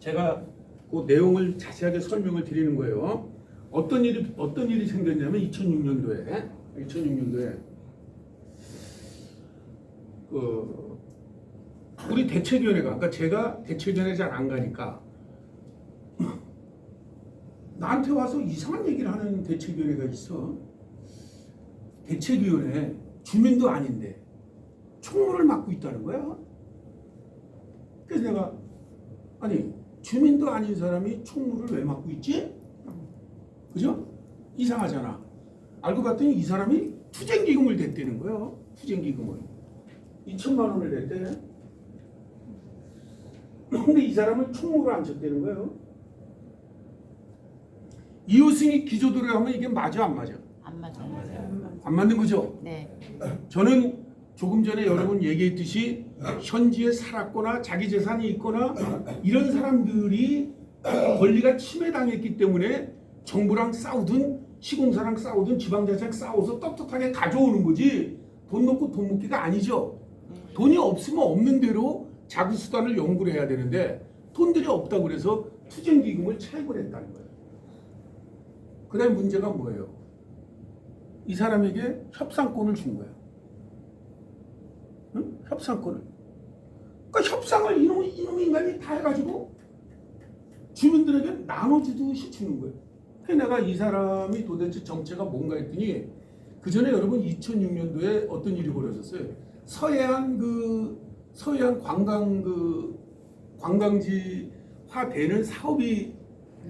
제가 그 내용을 자세하게 설명을 드리는 거예요. 어떤 일이 생겼냐면 2006년도에 우리 대책위원회가, 그러니까 제가 대책위원회 잘 안 가니까 나한테 와서 이상한 얘기를 하는 대책위원회가 있어. 대책위원회 주민도 아닌데 총무를 맡고 있다는 거야. 그래서 내가 아니 주민도 아닌 사람이 총무를 왜 맡고 있지? 그죠? 이상하잖아. 알고 봤더니 이 사람이 투쟁기금을 냈다는 거예요. 투쟁기금을 2천만 원을 냈대. 근데 이 사람은 총무를 안 쳤다는 거예요. 이호승이 기조대로 하면 이게 맞아 안 맞아? 안 맞아. 안 맞는 거죠? 네. 저는 조금 전에 여러분 얘기했듯이 현지에 살았거나 자기 재산이 있거나 이런 사람들이 권리가 침해당했기 때문에 정부랑 싸우든 시공사랑 싸우든 지방자치랑 싸워서 떳떳하게 가져오는 거지 돈 넣고 돈 먹기가 아니죠. 돈이 없으면 없는 대로 자구수단을 연구를 해야 되는데 돈들이 없다고 그래서 투쟁기금을 차입을 했다는 거예요. 그 다음에 문제가 뭐예요? 이 사람에게 협상권을 준 거예요. 응? 협상권을. 그러니까 협상을 이놈 인간이 다 해가지고 주민들에게 나눠주듯이 주는 거예요. 그래서 내가 이 사람이 도대체 정체가 뭔가 했더니 그 전에 여러분 2006년도에 어떤 일이 벌어졌어요. 서해안 관광지화 되는 사업이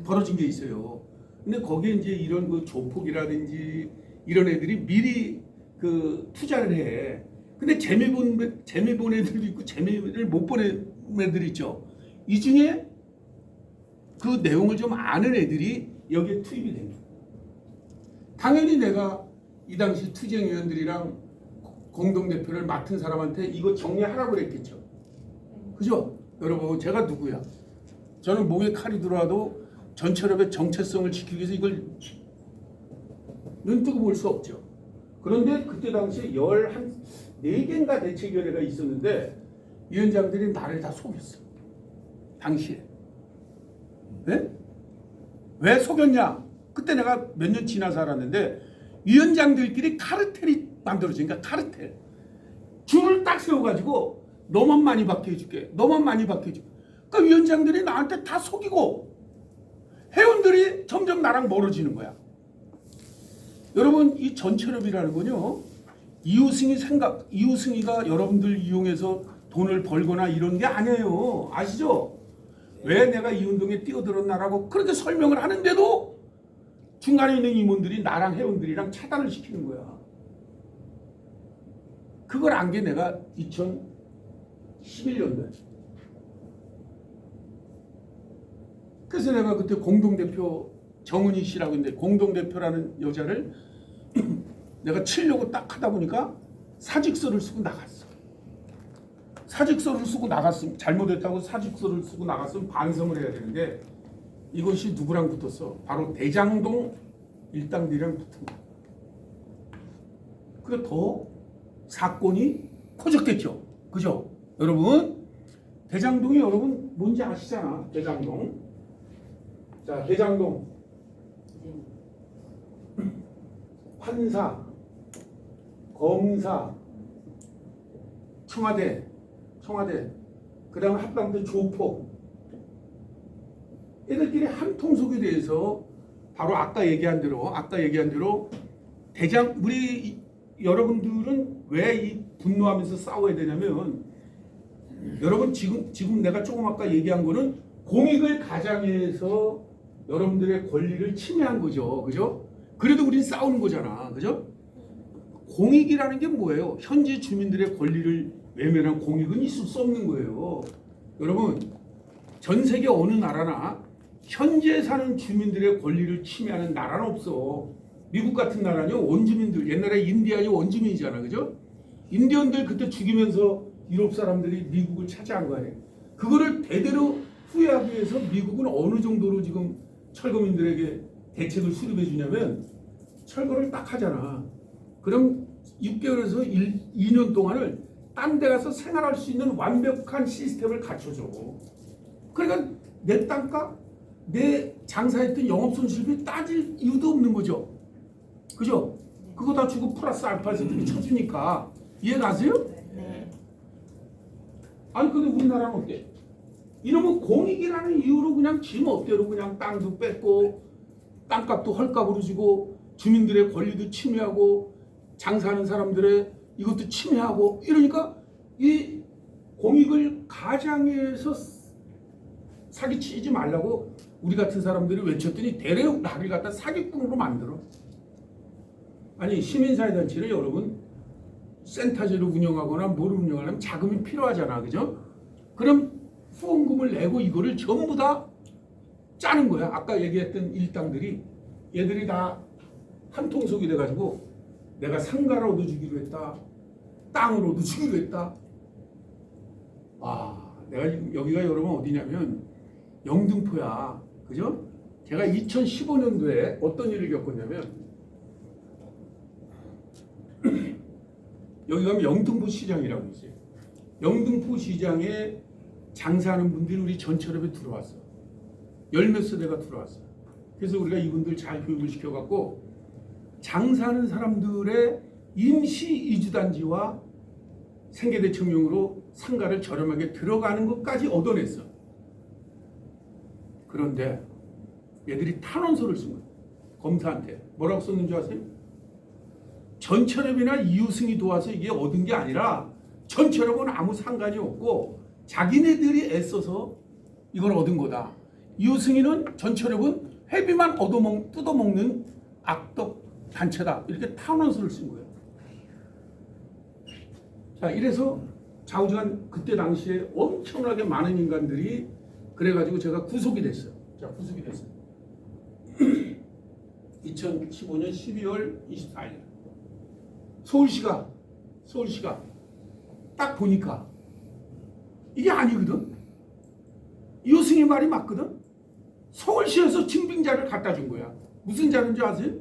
벌어진 게 있어요. 근데 거기에 이제 이런 그 조폭이라든지 이런 애들이 미리 그 투자를 해. 근데 재미 본 애들도 있고 재미를 못 본 애들 있죠. 이 중에 그 내용을 좀 아는 애들이 여기에 투입이 됩니다. 당연히 내가 이 당시 투쟁위원들이랑 공동대표를 맡은 사람한테 이거 정리하라고 그랬겠죠. 그죠? 여러분 제가 누구야? 저는 목에 칼이 들어와도 전철협의 정체성을 지키기 위해서 이걸 눈 뜨고 볼 수 없죠. 그런데 그때 당시에 14개인가 대책위원회가 있었는데 위원장들이 나를 다 속였어. 당시에. 네? 왜 속였냐? 그때 내가 몇 년 지나 살았는데 위원장들끼리 카르텔이 만들어진 거야. 카르텔. 줄을 딱 세워가지고 너만 많이 받게 해줄게. 너만 많이 받게 해줄게. 그러니까 위원장들이 나한테 다 속이고 회원들이 점점 나랑 멀어지는 거야. 여러분 이 전철협이라는 건요. 이호승이가 여러분들 이용해서 돈을 벌거나 이런 게 아니에요. 아시죠? 왜 내가 이 운동에 뛰어들었나라고 그렇게 설명을 하는데도 중간에 있는 임원들이 나랑 회원들이랑 차단을 시키는 거야. 그걸 안 게 내가 2011년도에. 그래서 내가 그때 공동대표 정은희 씨라고 있는데 공동대표라는 여자를 내가 치려고 딱 하다 보니까 사직서를 쓰고 나갔어. 사직서를 쓰고 나갔으면 잘못했다고 사직서를 쓰고 나갔으면 반성을 해야 되는데 이것이 누구랑 붙었어? 바로 대장동 일당들이랑 붙은 거야. 그래 더 사건이 커졌겠죠. 그죠? 여러분 대장동이 여러분 뭔지 아시잖아. 대장동. 자 대장동 판사, 검사, 청와대, 그 다음에 합당대 조폭 애들끼리 한 통속에 대해서 바로 아까 얘기한 대로 우리 여러분들은 왜 이 분노하면서 싸워야 되냐면 여러분 지금 내가 조금 아까 얘기한 거는 공익을 가장해서 여러분들의 권리를 침해한 거죠. 그죠? 그래도 우린 싸우는 거잖아. 그죠? 공익이라는 게 뭐예요? 현지 주민들의 권리를 외면한 공익은 있을 수 없는 거예요. 여러분 전 세계 어느 나라나 현지에 사는 주민들의 권리를 침해하는 나라는 없어. 미국 같은 나라는요. 원주민들 옛날에 인디안이 원주민이잖아. 그죠? 인디언들 그때 죽이면서 유럽 사람들이 미국을 차지한 거 아니에요. 그거를 대대로 후회하기 위해서 미국은 어느 정도로 지금 철거민들에게 대책을 수립해 주냐면 철거를 딱 하잖아. 그럼 6개월에서 2년 동안을 딴 데 가서 생활할 수 있는 완벽한 시스템을 갖춰줘. 그러니까 내 땅값, 내 장사했던 영업 손실비 따질 이유도 없는 거죠. 그죠? 그거 다 주고 플러스 알파에서 쳐주니까. 이해 가세요? 네. 아니 근데 우리나라는 어때? 이러면 공익이라는 이유로 그냥 지 멋대로 그냥 땅도 뺏고 땅값도 헐값으로 주고 주민들의 권리도 침해하고 장사하는 사람들의 이것도 침해하고 이러니까 이 공익을 가장해서 사기치지 말라고 우리 같은 사람들이 외쳤더니 대래 나를 갖다 사기꾼으로 만들어. 아니 시민사회단체를 여러분 센터제로 운영하거나 뭐를 운영하려면 자금이 필요하잖아, 그죠? 그럼 후원금을 내고 이거를 전부 다 짜는 거야. 아까 얘기했던 일당들이 얘들이 다 한 통속이 돼가지고 내가 상가를 얻어주기로 했다, 땅을 얻어주기로 했다. 아, 내가 여기가 여러분 어디냐면 영등포야, 그죠? 제가 2015년도에 어떤 일을 겪었냐면 여기 가면 영등포 시장이라고 있어요. 영등포 시장에 장사하는 분들이 우리 전철업에 들어왔어. 열몇 세대가 들어왔어. 그래서 우리가 이분들 잘 교육을 시켜갖고 장사하는 사람들의 임시 이주단지와 생계대청용으로 상가를 저렴하게 들어가는 것까지 얻어냈어. 그런데 얘들이 탄원서를 쓴 거야. 검사한테. 뭐라고 썼는 줄 아세요? 전철업이나 이웃승이 도와서 이게 얻은 게 아니라 전철업은 아무 상관이 없고 자기네들이 애써서 이걸 얻은 거다. 이웃승이는 전철업은 회비만 뜯어먹는 악덕 단체다. 이렇게 탄원서를 쓴 거예요. 자, 이래서 좌우지간 그때 당시에 엄청나게 많은 인간들이 그래가지고 제가 구속이 됐어요. 자, 구속이 됐어요. 2015년 12월 24일. 서울시가 딱 보니까 이게 아니거든. 이호승의 말이 맞거든. 서울시에서 증빙자를 갖다 준 거야. 무슨 자료인지 아세요?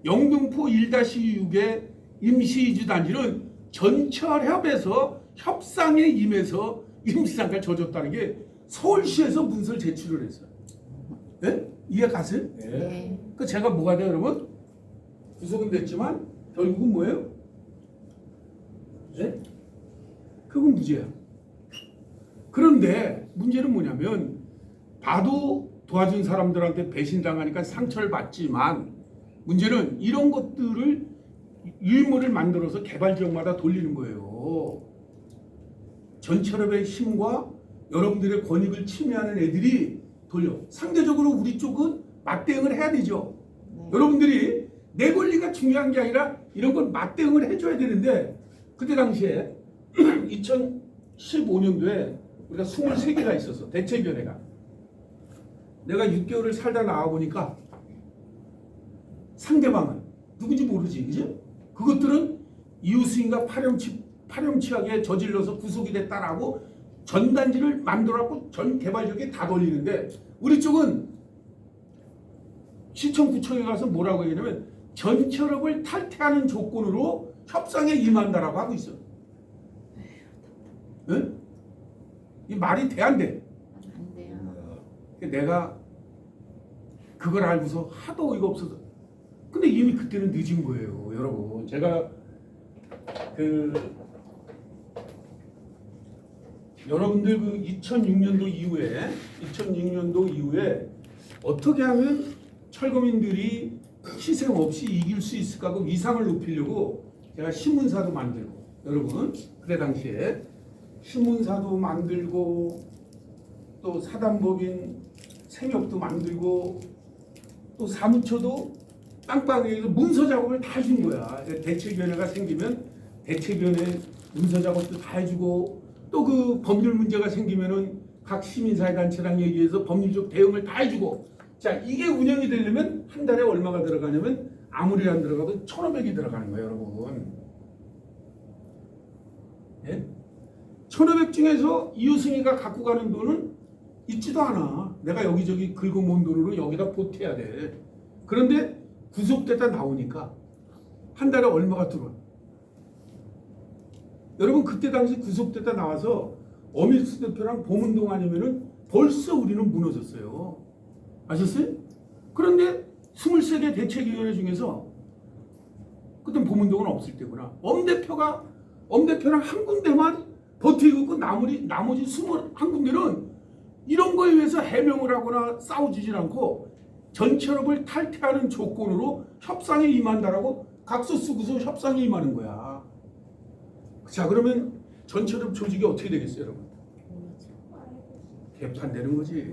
영등포 1-6의 임시이주단지는 전철협에서 협상에 임해서 임시상가를 줘줬다는 게 서울시에서 문서를 제출을 했어요. 네? 이해 가세요? 네. 그 제가 뭐가 돼요, 여러분? 구속은 됐지만 결국은 뭐예요? 네? 그건 무죄야. 그런데 문제는 뭐냐면 봐도 도와준 사람들한테 배신당하니까 상처를 받지만 문제는 이런 것들을 일몰을 만들어서 개발 지역마다 돌리는 거예요. 전철업의 힘과 여러분들의 권익을 침해하는 애들이 돌려. 상대적으로 우리 쪽은 맞대응을 해야 되죠. 네. 여러분들이 내 권리가 중요한 게 아니라 이런 걸 맞대응을 해줘야 되는데 그때 당시에 2015년도에 우리가 23개가 있었어. 대책위원회가. 내가 6개월을 살다 나와보니까 상대방은 누군지 모르지, 그지? 그것들은 이웃수인가 파렴치하게 저질러서 구속이 됐다라고 전단지를 만들어갖고 전 개발적에 다 돌리는데 우리 쪽은 시청구청에 가서 뭐라고 얘기하냐면 전철업을 탈퇴하는 조건으로 협상에 임한다라고 하고 있어. 응? 이 말이 돼, 안 돼? 안 돼요. 내가 그걸 알고서 하도 어이가 없어서. 근데 이미 그때는 늦은 거예요, 여러분. 제가 여러분들 2006년도 이후에 어떻게 하면 철거민들이 희생 없이 이길 수 있을까 하고 위상을 높이려고 제가 신문사도 만들고, 여러분 그때 당시에 신문사도 만들고 또 사단법인 생협도 만들고 또 사무처도 빵빵하게 문서 작업을 다 해준 거야. 대책위원회가 생기면 대책위원회 문서 작업도 다 해주고 또 그 법률 문제가 생기면은 각 시민사회단체랑 얘기해서 법률적 대응을 다 해주고. 자, 이게 운영이 되려면 한 달에 얼마가 들어가냐면 아무리 안 들어가도 1,500이 들어가는 거예요, 여러분. 예? 1,500 중에서 이웃승이가 갖고 가는 돈은 있지도 않아. 내가 여기저기 긁어모은 돈으로 여기다 보태야 돼. 그런데 구속됐다 나오니까 한 달에 얼마가 들어와. 여러분 그때 당시 구속됐다 나와서 어밀수 대표랑 봉은동 아니면은 벌써 우리는 무너졌어요. 아셨어요? 그런데 23개 대책위원회 중에서 그때 보문동은 없을 때구나. 엄대표랑 한 군데만 버티고 있고 나머지 21군데는 이런 거에 의해서 해명을 하거나 싸우지질 않고 전철업을 탈퇴하는 조건으로 협상에 임한다라고 각서 쓰고서 협상에 임하는 거야. 자, 그러면 전철업 조직이 어떻게 되겠어요, 여러분? 개판되는 거지.